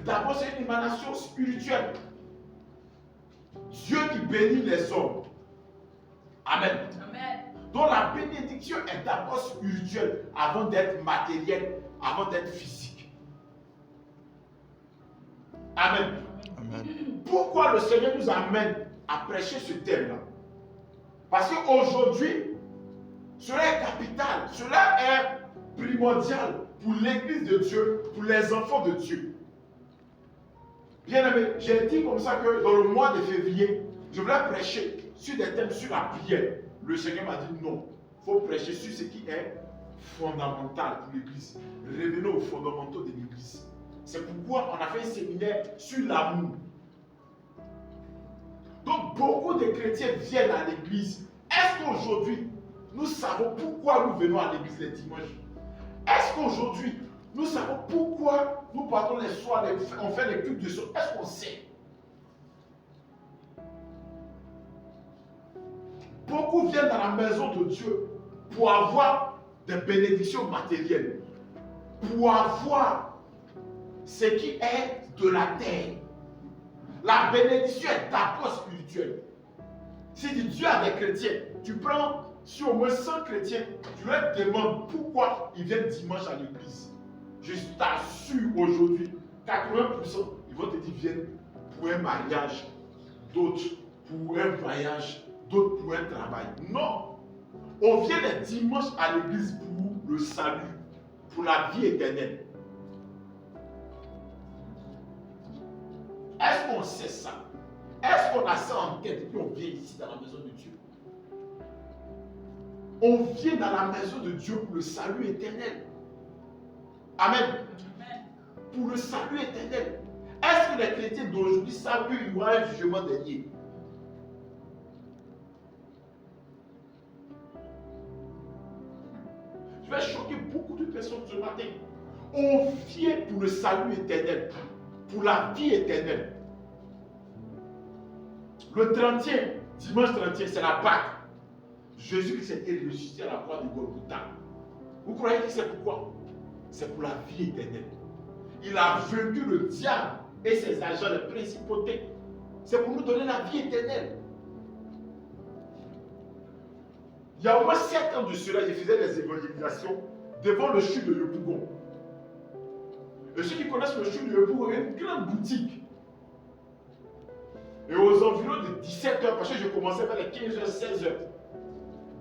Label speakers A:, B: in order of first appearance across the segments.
A: d'abord c'est une émanation spirituelle. Dieu qui bénit les hommes. Amen.
B: Amen.
A: Donc la bénédiction est d'abord spirituelle avant d'être matérielle, avant d'être physique. Amen.
C: Amen.
A: Pourquoi le Seigneur nous amène à prêcher ce thème-là? Parce qu'aujourd'hui, cela est capital, cela est primordial pour l'Église de Dieu, pour les enfants de Dieu. Bien aimé, j'ai dit comme ça que dans le mois de février, je voulais prêcher sur des thèmes sur la prière. Le Seigneur m'a dit non, il faut prêcher sur ce qui est fondamental pour l'Église. Revenons aux fondamentaux de l'Église. C'est pourquoi on a fait un séminaire sur l'amour. Donc beaucoup de chrétiens viennent à l'église. Est-ce qu'aujourd'hui, nous savons pourquoi nous venons à l'église les dimanches? Est-ce qu'aujourd'hui, nous savons pourquoi nous partons les soirs, on fait les cultes de soir? Est-ce qu'on sait? Beaucoup viennent dans la maison de Dieu pour avoir des bénédictions matérielles, pour avoir ce qui est de la terre. La bénédiction est d'abord spirituelle. Si Dieu a des chrétiens, tu prends sur au moins 100 chrétiens, tu leur demandes pourquoi ils viennent dimanche à l'église. Je t'assure aujourd'hui, 80%, ils vont te dire viennent pour un mariage, d'autres pour un voyage, d'autres pour un travail. Non! On vient les dimanches à l'église pour le salut, pour la vie éternelle. Est-ce qu'on sait ça? Est-ce qu'on a ça en tête et puis on vient ici dans la maison de Dieu? On vient dans la maison de Dieu pour le salut éternel. Amen.
B: Amen.
A: Pour le salut éternel. Est-ce que les chrétiens d'aujourd'hui savent qu'il y aura un jugement dernier? Je vais choquer beaucoup de personnes ce matin. On vient pour le salut éternel, pour la vie éternelle. Le 30e, dimanche 30e, c'est la Pâque. Jésus-Christ était ressuscité à la croix de Golgotha. Vous croyez que c'est pourquoi? C'est pour la vie éternelle. Il a vaincu le diable et ses agents, les principautés. C'est pour nous donner la vie éternelle. Il y a au moins 7 ans de cela, je faisais des évangélisations devant le CHU de Yopougon. Et ceux qui connaissent le CHU de Yopougon, il y a une grande boutique. Et aux environs de 17h, parce que je commençais vers les 15h, 16h.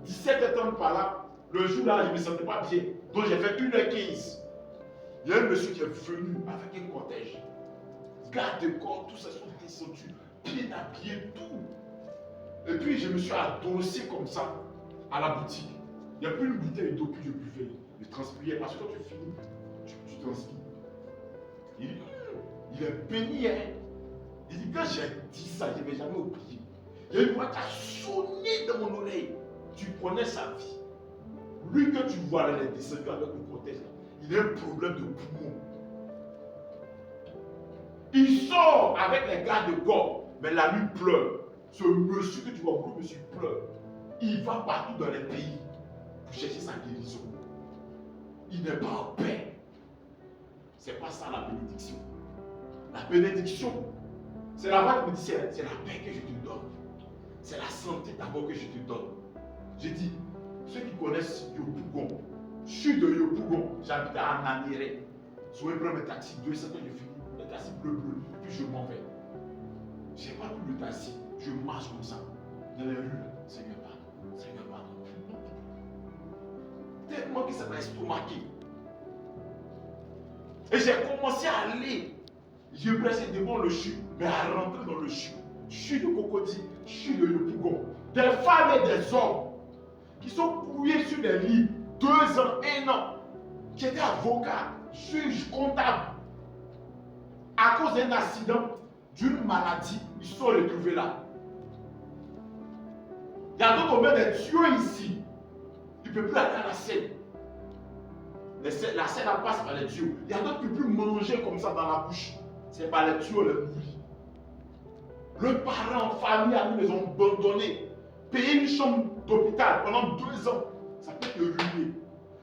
A: 17h30 par là, le jour-là, je ne me sentais pas bien. Donc j'ai fait 1h15. Il y a un monsieur qui est venu avec un cortège. Garde de corps, tout ça sont descendus, bien habillés, tout. Et puis je me suis adossé comme ça à la boutique. Il n'y a plus une bouteille d'eau que je buvais. Je transpirais. Parce que quand tu finis, tu transpires. Il est béni, hein. Il dit, quand j'ai dit ça, je ne vais jamais oublier. Il y a une voix qui a sonné dans mon oreille. Tu connais sa vie. Lui que tu vois, il est descendu avec le cortège. Il a un problème de poumon. Il sort avec les gars de corps, mais la nuit pleure. Ce monsieur que tu vois, le monsieur pleure. Il va partout dans les pays pour chercher sa guérison. Il n'est pas en paix. C'est pas ça la bénédiction. La bénédiction, c'est la voix qui me dit, c'est la paix que je te donne. C'est la santé d'abord que je te donne. J'ai dit, ceux qui connaissent Yopougon, je suis de Yopougon, j'habite à Nanéré. Je vais prendre le taxi, 200 ans, je finis, le taxi bleu, puis je m'en vais. Je n'ai pas pris le taxi, je marche comme ça, dans les rues, Seigneur, pardon, Seigneur, pardon. Tellement que ça m'a estomaqué. Et j'ai commencé à aller. Je pressais devant le CHU, mais à rentrer dans le CHU. CHU de Cocody, CHU de Yopougon. Des femmes et des hommes qui sont couillés sur des lits 2 ans, 1 an, qui étaient avocats, juges, comptables. À cause d'un accident, d'une maladie, ils sont retrouvés là. Il y a d'autres qui ont des tuyaux ici. Ils ne peuvent plus aller à la scène. La scène passe par les tuyaux. Il y a d'autres qui ne peuvent plus manger comme ça dans la bouche. C'est par les tuyaux, les nourris. Le parent, famille, amis les ont abandonnés. Payer une chambre d'hôpital pendant 2 ans, ça peut te ruiner.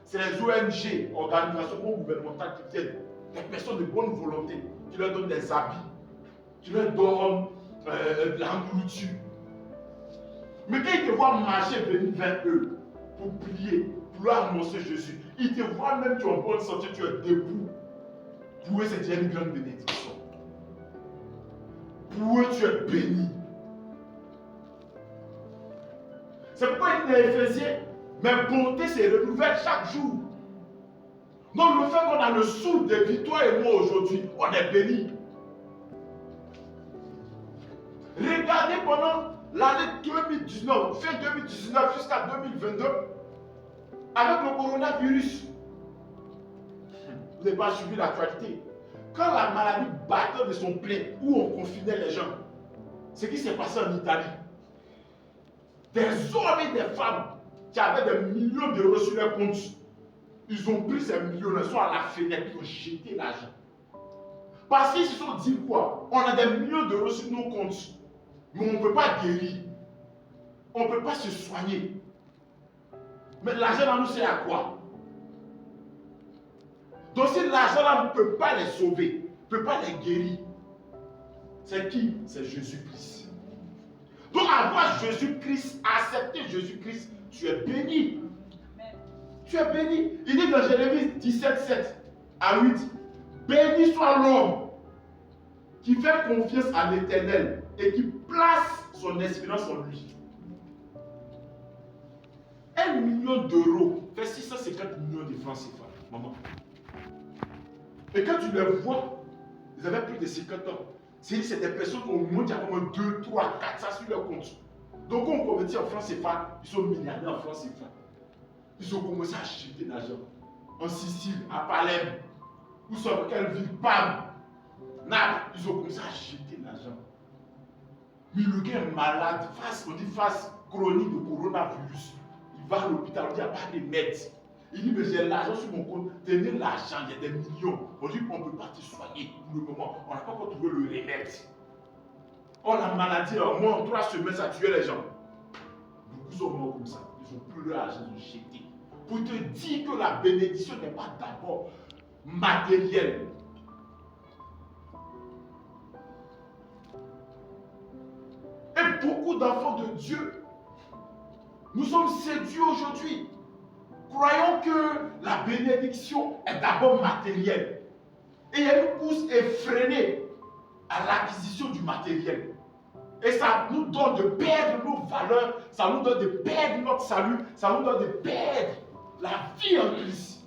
A: C'est les ONG, organisations non gouvernementales qui viennent, des personnes de bonne volonté, tu leur donnes des habits, tu leur donnes de la nourriture. Mais quand ils te voient marcher venir vers eux pour prier, pour leur annoncer Jésus, ils te voient même tu es en bonne santé, tu es debout. Pour eux, c'est déjà une grande bénédiction. Pour eux, tu es béni. C'est pourquoi il est Éphésiens, mais bonté se renouvelle chaque jour. Donc le fait qu'on a le souffle de vie, toi et moi aujourd'hui, on est béni. Regardez pendant l'année 2019, fin 2019 jusqu'à 2022, avec le coronavirus. Vous n'avez pas suivi l'actualité. Quand la maladie battait de son plein, où on confinait les gens, ce qui s'est passé en Italie, des hommes et des femmes qui avaient des millions d'euros sur leur compte, ils ont pris ces millions, ils sont à la fenêtre, ils ont jeté l'argent. Parce qu'ils se sont dit quoi? On a des millions d'euros sur nos comptes, mais on ne peut pas guérir. On ne peut pas se soigner. Mais l'argent là nous sert à quoi? Donc si l'argent là ne peut pas les sauver, ne peut pas les guérir, c'est qui? C'est Jésus-Christ. Donc avoir Jésus-Christ, accepter Jésus-Christ, tu es béni. Tu es béni. Il dit dans Jérémie 17, 7 à 8, béni soit l'homme qui fait confiance à l'Éternel et qui place son espérance en lui. 1 million d'euros fait 650 millions de francs CFA. Maman. Et quand tu les vois, ils avaient plus de 50 ans. C'est des personnes au moins qui ont 2, 3, 400 sur leur compte. Donc quand on convertit en francs CFA, ils sont milliardaires en francs CFA. Ils ont commencé à jeter l'argent. En Sicile, à Palerme, ou sur quelle ville, Pam, Naples, ils ont commencé à jeter l'argent. Mais le gars est malade, on dit face chronique de coronavirus. Il va à l'hôpital, on dit il n'y a pas de médecins. Il dit, mais j'ai l'argent sur mon compte, tenez l'argent, il y a des millions. On dit qu'on ne peut pas te soigner pour le moment. On n'a pas encore trouvé le remède. Oh, la maladie, en moins en 3 semaines, ça tuait les gens. Beaucoup sont morts comme ça. Ils ont plus leur argent, ils ont jeté. Pour te dire que la bénédiction n'est pas d'abord matérielle. Et beaucoup d'enfants de Dieu, nous sommes séduits aujourd'hui. Croyons que la bénédiction est d'abord matérielle. Et elle nous pousse effrénés à l'acquisition du matériel. Et ça nous donne de perdre nos valeurs, ça nous donne de perdre notre salut, ça nous donne de perdre la vie en Christ.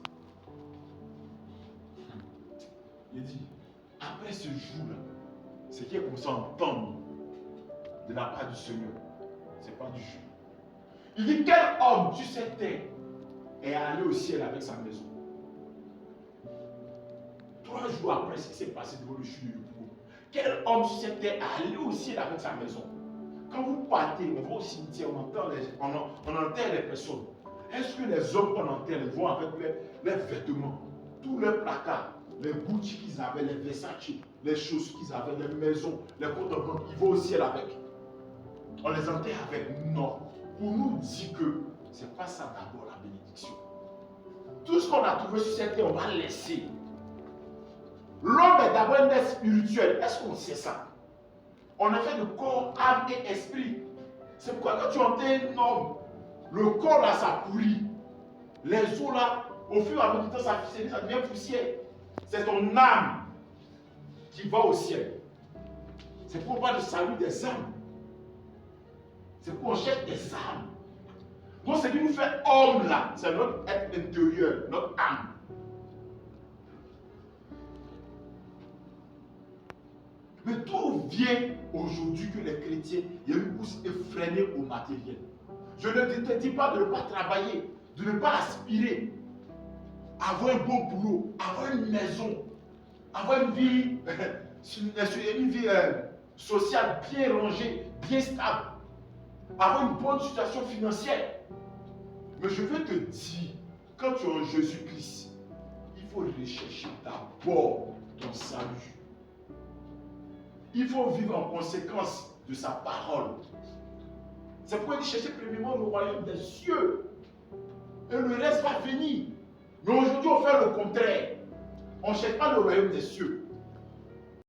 A: Il dit, après ce jour-là, ce qui est comme ça entendre de la part du Seigneur, ce n'est pas du jeu. Il dit, quel homme sur cette terre est allé au ciel avec sa maison? 3 jours après ce qui s'est passé devant le chute du pauvre, quel homme sur cette terre est allé au ciel avec sa maison? Quand vous partez, on va au cimetière, on enterre les personnes. Est-ce que les hommes qu'on enterre vont avec leurs vêtements, tous leurs placards, les boutiques qu'ils avaient, les Versace, les choses qu'ils avaient, les maisons, les comptes en banque, ils vont au ciel avec? On les enterre avec? Non. Pour nous dire que ce n'est pas ça d'abord la bénédiction. Tout ce qu'on a trouvé sur cette terre, on va laisser. L'homme est d'abord un être spirituel. Est-ce qu'on sait ça? On a fait de corps, âme et esprit. C'est pourquoi quand tu enterres un homme, le corps là, ça pourrit. Les os là, au fur et à mesure du temps, ça devient poussière. C'est ton âme qui va au ciel. C'est pour voir le salut des âmes. C'est pour on cherche des âmes. Donc ce qui nous fait homme là, c'est notre être intérieur, notre âme. Mais d'où vient aujourd'hui que les chrétiens, il y a une pousse effrénée au matériel? Je ne te dis pas de ne pas travailler, de ne pas aspirer, avoir un bon boulot, avoir une maison, avoir une vie, sociale bien rangée, bien stable, avoir une bonne situation financière. Mais je veux te dire, quand tu es en Jésus-Christ, il faut rechercher d'abord ton salut. Il faut vivre en conséquence de sa parole. C'est pourquoi il dit chercher premièrement le royaume des cieux. Et le reste va venir. Mais aujourd'hui, on fait le contraire. On ne cherche pas le royaume des cieux.